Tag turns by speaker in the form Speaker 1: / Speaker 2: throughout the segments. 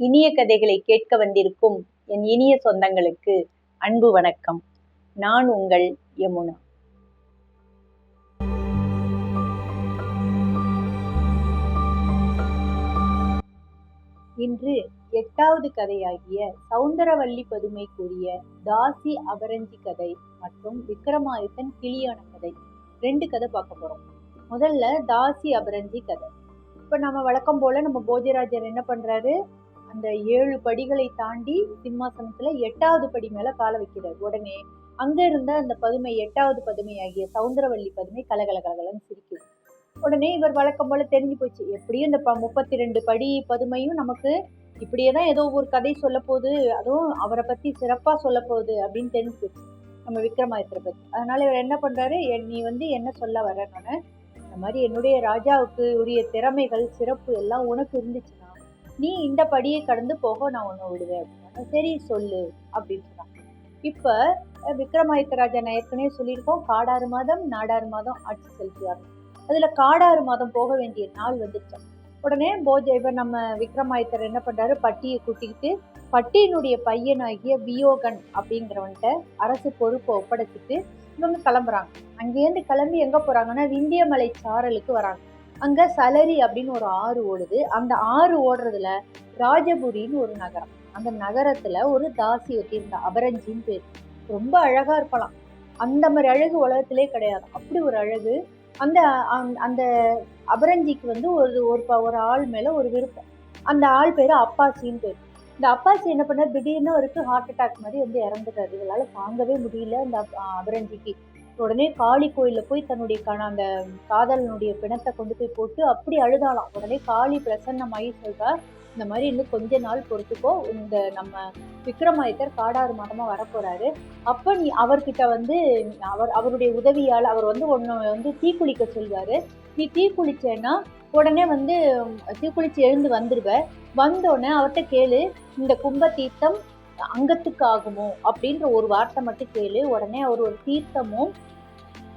Speaker 1: இனிய கதைகளை கேட்க வந்திருக்கும் என் இனிய சொந்தங்களுக்கு அன்பு வணக்கம். நான் உங்கள் யமுனா. இன்று 8வது கதையாகிய சௌந்தரவல்லி பதுமை கூறிய தாசி அபரஞ்சி கதை மற்றும் விக்ரமாதித்தன் கிளியான கதை 2 கதை பார்க்க போறோம். முதல்ல தாசி அபரஞ்சி கதை. இப்ப நம்ம வழக்கம் போல நம்ம போஜராஜர் என்ன பண்றாரு, அந்த 7 படிகளை தாண்டி சிம்மாசனத்துல 8வது படி மேல கால வைக்கிறார். உடனே அங்க இருந்த அந்த பதுமை 8வது பதுமை ஆகிய சௌந்தரவல்லி பதுமை கலகலன்னு சிரிக்குது. உடனே இவர் வழக்கம் போல தெரிஞ்சு போச்சு, எப்படியும் இந்த 32 படி பதுமையும் நமக்கு இப்படியேதான் ஏதோ ஒரு கதை சொல்ல போகுது, அதுவும் அவரை பத்தி சிறப்பா சொல்ல போகுது அப்படின்னு தெரிஞ்சு போச்சு நம்ம விக்ரமாதித்தரை பத்தி. அதனால இவர் என்ன பண்றாரு, நீ என்ன சொல்ல வரன்னு, இந்த மாதிரி என்னுடைய ராஜாவுக்கு உரிய திறமைகள் சிறப்பு எல்லாம் உனக்கு இருந்துச்சுன்னா நீ இந்த படியை கடந்து போக நான் ஒண்ணு விடுவேன் அப்படின்னா, சரி சொல்லு அப்படின்னு சொன்னாங்க. இப்ப விக்ரமாதித்த ராஜா நான் ஏற்கனவே சொல்லியிருக்கோம், காடாறு மாதம் நாடாறு மாதம் ஆட்சி செலுத்துவார். அதுல காடாறு மாதம் போக வேண்டிய நாள் வந்துருச்சு. உடனே இவர் நம்ம விக்ரமாதித்தர் என்ன பண்றாரு, பட்டியை கூட்டிக்கிட்டு பட்டியினுடைய பையனாகிய வியோகன் அப்படிங்கிறவன்ட்ட அரசு பொறுப்பை ஒப்படைச்சிட்டு இவங்க கிளம்புறாங்க. அங்கேருந்து கிளம்பி எங்க போறாங்கன்னா விந்தியமலை சாரலுக்கு வராங்க. அங்க சலரி அப்படின்னு ஒரு ஆறு ஓடுது. அந்த ஆறு ஓடுறதுல ராஜபுரின்னு ஒரு நகரம். அந்த நகரத்துல ஒரு தாசி வச்சிருந்தா, அபரஞ்சின்னு பேர். ரொம்ப அழகா இருக்கலாம். அந்த மாதிரி அழகு உலகத்திலே கிடையாது, அப்படி ஒரு அழகு. அந்த அந்த அபரஞ்சிக்கு ஒரு ஆள் மேல ஒரு விருப்பம். அந்த ஆள் பேரு அப்பாசின்னு பேரு. இந்த அப்பாசி என்ன பண்ண, திடீர்னு அவருக்கு ஹார்ட் அட்டாக் மாதிரி இறந்துட்டாரு. இதனால தாங்கவே முடியல அந்த அபரஞ்சிக்கு. உடனே காளி கோயில்ல போய் தன்னுடைய அந்த காதலனுடைய பிணத்தை கொண்டு போய் போட்டு அப்படி அழுதாலாம். உடனே காளி பிரசன்னமாயி சொல்றா, இந்த மாதிரி இன்னும் கொஞ்ச நாள் பொறுத்துக்கோ, இந்த நம்ம விக்ரமாதித்தர் காடாறு மாதமா வரப்போறாரு. அப்ப நீ அவர்கிட்ட அவருடைய உதவியால் அவர் உன்னை தீக்குளிக்க சொல்வாரு. நீ தீக்குளிச்சேன்னா உடனே தீக்குளிச்சு எழுந்து வந்துருவ. வந்தோடனே அவர்கிட்ட கேளு, இந்த கும்ப தீர்த்தம் அங்கத்துக்கு ஆகுமோ அப்படின்ற ஒரு வார்த்தை மட்டும் கேளு. உடனே அவர் ஒரு தீர்த்தமும்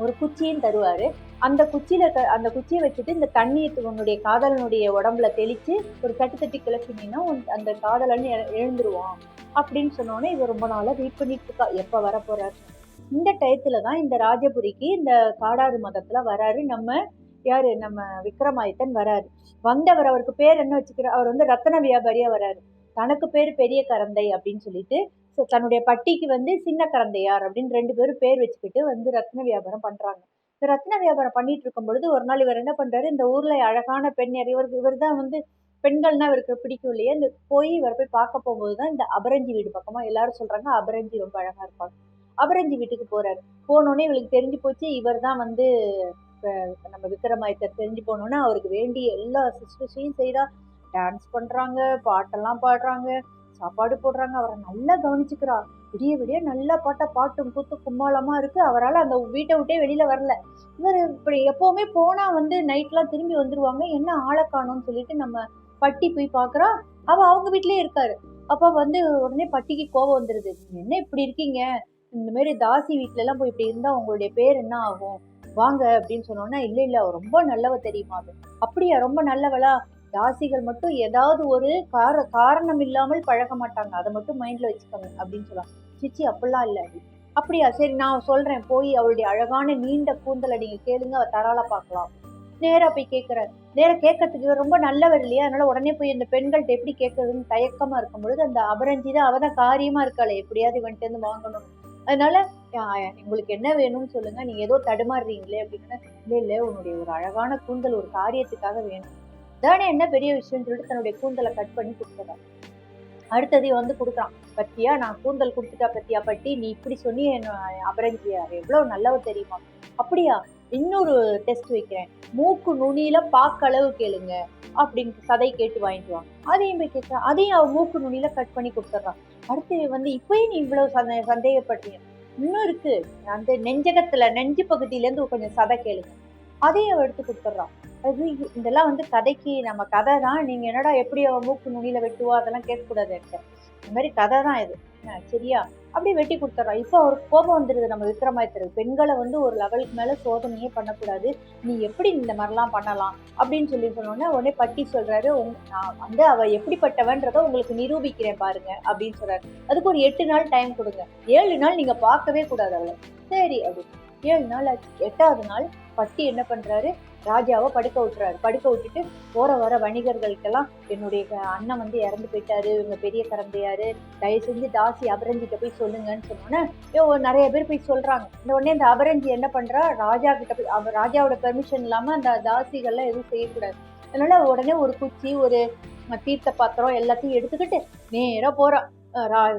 Speaker 1: ஒரு குச்சியும் தருவாரு. அந்த குச்சியை வச்சுட்டு இந்த தண்ணியை உன்னுடைய காதலனுடைய உடம்புல தெளிச்சு ஒரு தட்டி கிளப்பினீன்னா அந்த காதலன் எழுந்துருவான் அப்படின்னு சொன்னோன்னே இவர் ரொம்ப நாளா வெயிட் பண்ணிட்டு இருக்கா, எப்ப வர போறாரு. இந்த டயத்துலதான் இந்த ராஜபுரிக்கு இந்த காடாறு மதத்துல வராரு நம்ம விக்ரமாதித்தன் வராரு. வந்தவர், அவருக்கு பேர் என்ன வச்சுக்கிறார், அவர் ரத்தன வியாபாரியா வராரு. தனக்கு பேர் பெரிய கரந்தை அப்படின்னு சொல்லிட்டு தன்னுடைய பட்டிக்கு சின்ன கரந்தையார் அப்படின்னு 2 பேரும் பேர் வச்சுக்கிட்டு ரத்ன வியாபாரம் பண்றாங்க. இந்த ரத்ன வியாபாரம் பண்ணிட்டு இருக்கும் பொழுது ஒரு நாள் இவர் என்ன பண்றாரு, இந்த ஊர்ல அழகான பெண் இவர் தான் பெண்கள்னா இவருக்கு பிடிக்கும் இல்லையா, இந்த இவர் போய் பார்க்க போகும்போதுதான் இந்த அபரஞ்சி வீடு பக்கமா எல்லாரும் சொல்றாங்க அபரஞ்சி ரொம்ப அழகா இருப்பாங்க. அபரஞ்சி வீட்டுக்கு போறாரு. போனோடனே இவளுக்கு தெரிஞ்சு போச்சு, இவர் தான் நம்ம விக்ரமாதித்தர். தெரிஞ்சு போனோன்னா அவருக்கு வேண்டிய எல்லா சிஸ்டர்ஸையும் செய்யறா. டான்ஸ் பண்றாங்க, பாட்டெல்லாம் பாடுறாங்க, சாப்பாடு போடுறாங்க, அவரை நல்லா கவனிச்சுக்கிறா. விடிய நல்லா பாட்டும் கூத்து கும்மாளமா இருக்கு. அவரால் அந்த வீட்டை விட்டே வெளியில வரல. இவர் இப்படி எப்பவுமே போனா நைட்லாம் திரும்பி வந்துருவாங்க, என்ன ஆளை காணோம்னு சொல்லிட்டு நம்ம பட்டி போய் பாக்குறா. அவங்க வீட்லயே இருக்காரு. அப்ப உடனே பட்டிக்கு கோபம் வந்துருது, என்ன இப்படி இருக்கீங்க, இந்த மாதிரி தாசி வீட்டுல எல்லாம் போய் இப்படி இருந்தா உங்களுடைய பேர் என்ன ஆகும், வாங்க அப்படின்னு சொன்னோன்னா, இல்ல அவர் ரொம்ப நல்லவ தெரியுமா. அப்படியா, ரொம்ப நல்லவளா, தாசிகள் மட்டும் ஏதாவது ஒரு காரணம் இல்லாமல் பழக மாட்டாங்க, அதை மட்டும் மைண்ட்ல வச்சுக்கோங்க அப்படின்னு சொல்லுவாங்க. சிச்சி அப்படிலாம் இல்ல. அப்படியா, சரி நான் சொல்றேன், போய் அவளுடைய அழகான நீண்ட கூந்தலை நீங்க கேளுங்க, அவ தராள பார்க்கலாம். நேரா போய் கேட்கிறாரு. நேரா கேட்கறதுக்கு ரொம்ப நல்லவர் இல்லையா, அதனால உடனே போய் இந்த பெண்கள்ட்ட எப்படி கேட்கறதுன்னு தயக்கமா இருக்கும் பொழுது அந்த அபரஞ்சி தான், அவதான் காரியமா இருக்காளே, எப்படியாவது இவன்ட்டு இருந்து வாங்கணும். அதனால உங்களுக்கு என்ன வேணும்னு சொல்லுங்க, நீங்க ஏதோ தடுமாறுறீங்களே அப்படின்னா, இல்ல உன்னுடைய ஒரு அழகான கூந்தல் ஒரு காரியத்துக்காக வேணும். தானே என்ன பெரிய விஷயம்னு சொல்லிட்டு தன்னுடைய கூந்தலை கட் பண்ணி கொடுத்துறான். அடுத்தது கொடுக்குறான், பத்தியா நான் கூந்தல் கொடுத்துட்டா பத்தியா பட்டி, நீ இப்படி சொன்னி அபரஞ்சியா எவ்வளவு நல்லவ தெரியுமா. அப்படியா, இன்னொரு டெஸ்ட் வைக்கிறேன், மூக்கு நுனியில பாக்களவு கேளுங்க அப்படின்னு சதை கேட்டு வாங்கிட்டு வாங்க. அதையும் போய் கேட்கிறான், அதையும் அவன் மூக்கு நுனியில கட் பண்ணி கொடுத்துட்றான். அடுத்து இப்பயும் நீ இவ்வளவு சந்தேகப்படுறீங்க, இன்னும் இருக்கு, அந்த நெஞ்சு பகுதியில இருந்து கொஞ்சம் சதை கேளுங்க. அதையும் எடுத்து கொடுத்துட்றான். அது இதெல்லாம் வந்து கதைக்கு நம்ம கதை தான். நீங்க என்னடா எப்படி அவ மூக்கு நுனியில வெட்டுவா அதெல்லாம் கேட்கக்கூடாது என்கிட்ட. இந்த மாதிரி கதை தான் இது. சரியா? அப்படியே வெட்டி குடுத்துர்றான். இப்போ அவருக்கு கோபம் வந்துருது நம்ம விக்ரமாதித்தருக்கு. பெண்கள வந்து ஒரு லெவலுக்கு மேல சோதனையே பண்ணக்கூடாது. நீ எப்படி இந்த மாரிலாம் பண்ணலாம்? அப்படின்னு சொல்லி சொன்னோனே, உடனே பட்டி சொல்றாரு, நான் வந்து அவ எப்படிப்பட்டவன்றத உங்களுக்கு நிரூபிக்கிறேன் பாருங்க அப்படின்னு சொல்றாரு. அதுக்கு ஒரு 8 நாள் டைம் குடுங்க. 7 நாள் நீங்க பார்க்கவே கூடாது அவள. சரி அப்படின்னு. 7 நாள் ஆச்சு. 8வது நாள் பட்டி என்ன பண்றாரு? ராஜாவ படுக்க விட்டுறாரு. படுக்க விட்டுட்டு போற வர வணிகர்கள்ட்டலாம் என்னுடைய அண்ணன் வந்து இறந்து போயிட்டாரு. இவங்க பெரிய கரந்தையாரு. தயவு செஞ்சு தாசி அபரஞ்சிட்ட போய் சொல்லுங்கன்னு சொன்னோன்னே, நெறைய பேர் போய் சொல்றாங்க. இந்த உடனே இந்த அபரஞ்சி என்ன பண்றா? ராஜா கிட்ட போய் ராஜாவோட பெர்மிஷன் இல்லாம அந்த தாசிகள்லாம் எதுவும் செய்யக்கூடாது. அதனால உடனே ஒரு குச்சி, ஒரு தீர்த்த பாத்திரம் எல்லாத்தையும் எடுத்துக்கிட்டு நேரா போறா.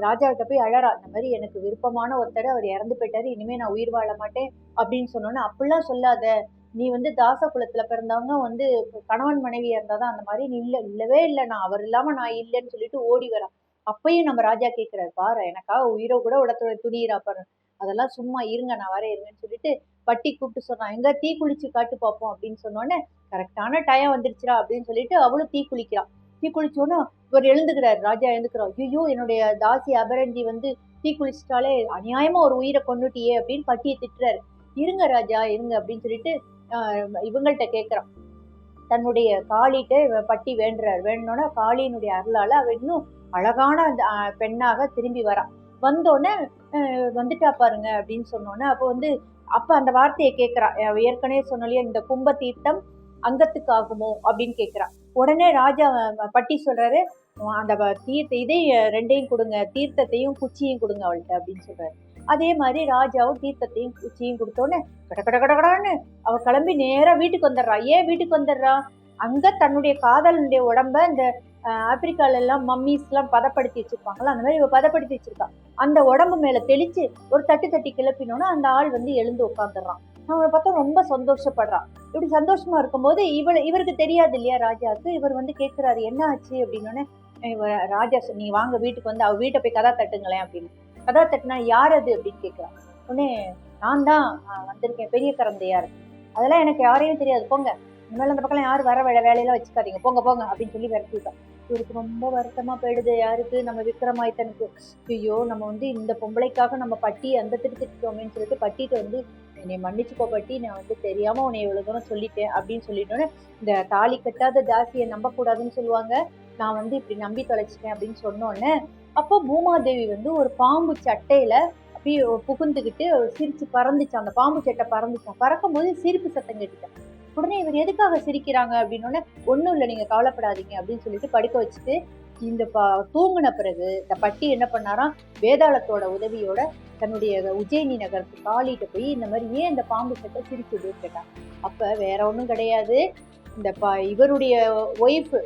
Speaker 1: ராஜா கிட்ட போய் அழறா. இந்த மாதிரி எனக்கு விருப்பமான ஒருத்தர் அவர் இறந்து போயிட்டாரு. இனிமே நான் உயிர் வாழ மாட்டேன் அப்படின்னு சொன்னோன்னே, அப்படிலாம் சொல்லாத. நீ வந்து தாச குலத்துல பிறந்தவங்க வந்து கணவன் மனைவியா இருந்தாதான் அந்த மாதிரி. நீ இல்லவே இல்லை, நான் அவர் இல்லாம நான் இல்லைன்னு சொல்லிட்டு ஓடி வரா. அப்பயும் நம்ம ராஜா கேட்கிறாரு, பாரு எனக்காக உயிரை கூட விட துணியிறா பாரு. அதெல்லாம் சும்மா இருங்க, நான் வரேன் இருங்கன்னு சொல்லிட்டு பட்டி கூப்பிட்டு சொன்னான். எங்க தீ குளிச்சு காட்டு பார்ப்போம் அப்படின்னு சொன்னோன்னே, கரெக்டான டயம் வந்துருச்சுடா அப்படின்னு சொல்லிட்டு அவளும் தீ குளிக்கிறான். தீ குளிச்சோன்னா இவர் எழுந்துக்கிறாரு. ராஜா எழுந்துக்கிறார். ஐயோ என்னுடைய தாசி அபரஞ்சி வந்து தீ குளிச்சிட்டாலே, அநியாயமா ஒரு உயிரை கொன்னுட்டியே அப்படின்னு பட்டியை திட்டுறாரு. இருங்க ராஜா இருங்க அப்படின்னு சொல்லிட்டு இவங்கள்ட்ட கேட்கிறான். தன்னுடைய காளிட்ட பட்டி வேண்டுறாரு. வேணுனோட காளியினுடைய அருளால அவ இன்னும் அழகான அந்த பெண்ணாக திரும்பி வரா. வந்தோடனே வந்துட்டா பாருங்க அப்படின்னு சொன்னோன்னே, அப்ப அந்த வார்த்தையை கேட்கிறா. ஏற்கனவே சொன்னலையே, இந்த கும்ப தீர்த்தம் அங்கத்துக்கு ஆகுமோ அப்படின்னு கேட்கிறா. உடனே ராஜா பட்டி சொல்றாரு, அந்த இதை 2யும் கொடுங்க, தீர்த்தத்தையும் குச்சியும் கொடுங்க அவள்கிட்ட அப்படின்னு சொல்றாரு. அதே மாதிரி ராஜாவும் தீர்த்தத்தையும் குச்சியும் கொடுத்தோன்னே கட கட கடகடான்னு அவ கிளம்பி நேரா வீட்டுக்கு வந்துடுறா. ஏன் வீட்டுக்கு வந்துடுறா? அங்க தன்னுடைய காதலனுடைய உடம்ப இந்த ஆப்பிரிக்கால எல்லாம் மம்மிஸ் எல்லாம் பதப்படுத்தி வச்சிருப்பாங்கல்ல, அந்த மாதிரி இவ பதப்படுத்தி வச்சிருக்கா. அந்த உடம்பு மேல தெளிச்சு ஒரு தட்டு தட்டி கிளப்பினோன்னா அந்த ஆள் வந்து எழுந்து உட்காந்துடுறான். அவனை பார்த்தா ரொம்ப சந்தோஷப்படுறான். இப்படி சந்தோஷமா இருக்கும்போது இவருக்கு தெரியாது இல்லையா ராஜாவுக்கு. இவர் வந்து கேட்கிறாரு, என்ன ஆச்சு அப்படின்னோடனே, ராஜா நீ வாங்க வீட்டுக்கு வந்து அவ வீட்டை போய் கதா தட்டுங்களேன் அப்படின்னு. கதா தட்டுனா யார் அது அப்படின்னு கேட்கிறான். உடனே நான் தான் வந்திருக்கேன், பெரிய கரந்தையார். அதெல்லாம் எனக்கு யாரையும் தெரியாது, போங்க. இனிமேல் அந்த பக்கம் யாரும் வர வேலையெல்லாம் வச்சுக்காதீங்க, போங்க போங்க அப்படின்னு சொல்லி விரட்டிட்டான். இவருக்கு ரொம்ப வருத்தமா போயிடுது. யாருக்கு? நம்ம விக்ரமாதித்தனுக்கு. ஐயோ நம்ம வந்து இந்த பொம்பளைக்காக நம்ம பட்டி அந்த திட்டோமேன்னு சொல்லிட்டு பட்டிட்டு வந்து, என்னை மன்னிச்சுக்கோ பட்டி, நான் வந்து தெரியாம உன்னை இவ்வளவு தூரம் சொல்லிட்டேன் அப்படின்னு சொல்லிட்டோன்னே, இந்த தாலி கட்டாத தாசியை நம்பக்கூடாதுன்னு சொல்லுவாங்க, நான் வந்து இப்படி நம்பி தொலைச்சிட்டேன் அப்படின்னு சொன்னோன்னே, அப்போ பூமாதேவி வந்து ஒரு பாம்பு சட்டையில அப்படியே புகுந்துகிட்டு சிரிச்சு பறந்துச்சு. அந்த பாம்பு சட்டை பறந்துச்சான். பறக்கும் போது சிரிப்பு சத்தம் கேட்டுட்டேன். உடனே இவர் எதுக்காக சிரிக்கிறாங்க அப்படின்னோடனே, ஒண்ணும் இல்லை நீங்க கவலைப்படாதீங்க அப்படின்னு சொல்லிட்டு படுக்க வச்சுட்டு, இந்த தூங்கின பிறகு இந்த பட்டி என்ன பண்ணாராம், வேதாளத்தோட உதவியோட தன்னுடைய உஜ்ஜயினி நகருக்கு காளிட்ட போய் இந்த மாதிரி ஏன் இந்த பாம்பு சட்டை சிரிக்குதுன்னு கேட்டாங்க. அப்ப வேற ஒண்ணும் கிடையாது, இந்த இவருடைய ஒய்ஃப்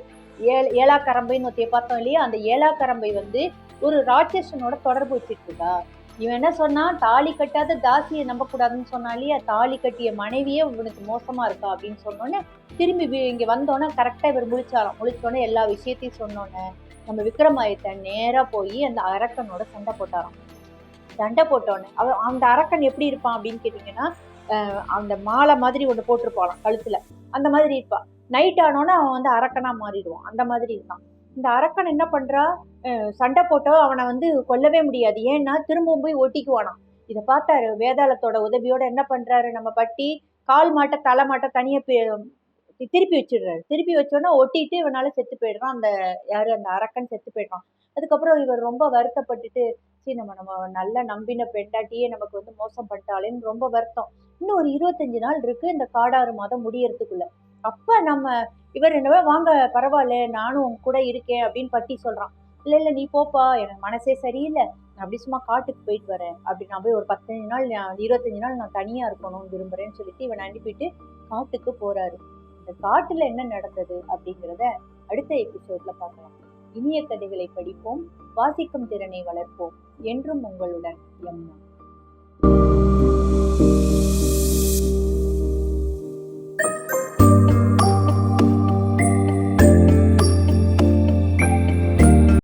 Speaker 1: ஏலாக்கரம்பைன்னு ஒருத்தைய பார்த்தோம் இல்லையா, அந்த ஏலாக்கரம்பை வந்து ஒரு ராட்சசனோட தொடர்பு வச்சுட்டு இருக்கா. இவன் என்ன சொன்னா, தாலி கட்டாத தாசியை நம்பக்கூடாதுன்னு சொன்னா இல்லையா, தாலி கட்டிய மனைவியே இவனுக்கு மோசமா இருக்கா அப்படின்னு சொன்னோன்னே, திரும்பி இங்க வந்தோன்னே கரெக்டா இவர் முழிச்சாராம். முழிச்சோன்னே எல்லா விஷயத்தையும் சொன்னோன்னே, நம்ம விக்ரமாதித்தன் நேரா போய் அந்த அரக்கனோட சண்டை போட்டாராம். சண்டை போட்டோன்னே அந்த அரக்கன் எப்படி இருப்பான் அப்படின்னு கேட்டீங்கன்னா, அந்த மாலை மாதிரி ஒண்ணு போட்டிருப்பாளாம் கழுத்துல, அந்த மாதிரி இருப்பா. நைட் ஆனோன்னா அவன் வந்து அரக்கனா மாறிடுவான். அந்த மாதிரி இருக்கான். இந்த அரக்கன் என்ன பண்றா, சண்டை போட்டோ அவனை வந்து கொல்லவே முடியாது. ஏன்னா திரும்பவும் போய் ஒட்டிக்குவானாம். இதை பார்த்தாரு. வேதாளத்தோட உதவியோட என்ன பண்றாரு நம்ம பட்டி, கால் மாட்ட தலை மாட்ட தனியா திருப்பி வச்சிடுறாரு. திருப்பி வச்சோன்னா ஒட்டிட்டு இவனால செத்து போயிடுறான். அந்த அரக்கன் செத்து போயிடுறான். அதுக்கப்புறம் இவர் ரொம்ப வருத்தப்பட்டுட்டு, சரி நம்ம நம்ம நல்ல நம்பின பெண்டாட்டியே நமக்கு வந்து மோசம் பண்ணிட்டாளேன்னு ரொம்ப வருத்தம். இன்னும் ஒரு 25 நாள் இருக்கு இந்த காடாறு மாதம் முடியறதுக்குள்ள. அப்ப நம்ம இவர் என்னவோ வாங்க பரவாயில்ல நானும் உங்க கூட இருக்கேன் அப்படின்னு பட்டி சொல்றான். இல்ல இல்ல நீ போப்பா, எனக்கு மனசே சரியில்லை, நான் அப்படி சும்மா காட்டுக்கு போயிட்டு வரேன் அப்படி, நான் போய் ஒரு 15 நாள் 25 நாள் நான் தனியா இருக்கணும்னு விரும்புறேன்னு சொல்லிட்டு இவன் அனுப்பிட்டு காட்டுக்கு போறாரு. இந்த காட்டுல என்ன நடந்தது அப்படிங்கிறத அடுத்த எபிசோட்ல பார்க்கலாம். இனிய கதைகளை படிப்போம், வாசிக்கும் திறனை வளர்ப்போம். என்றும் உங்களுடன் எம்மா.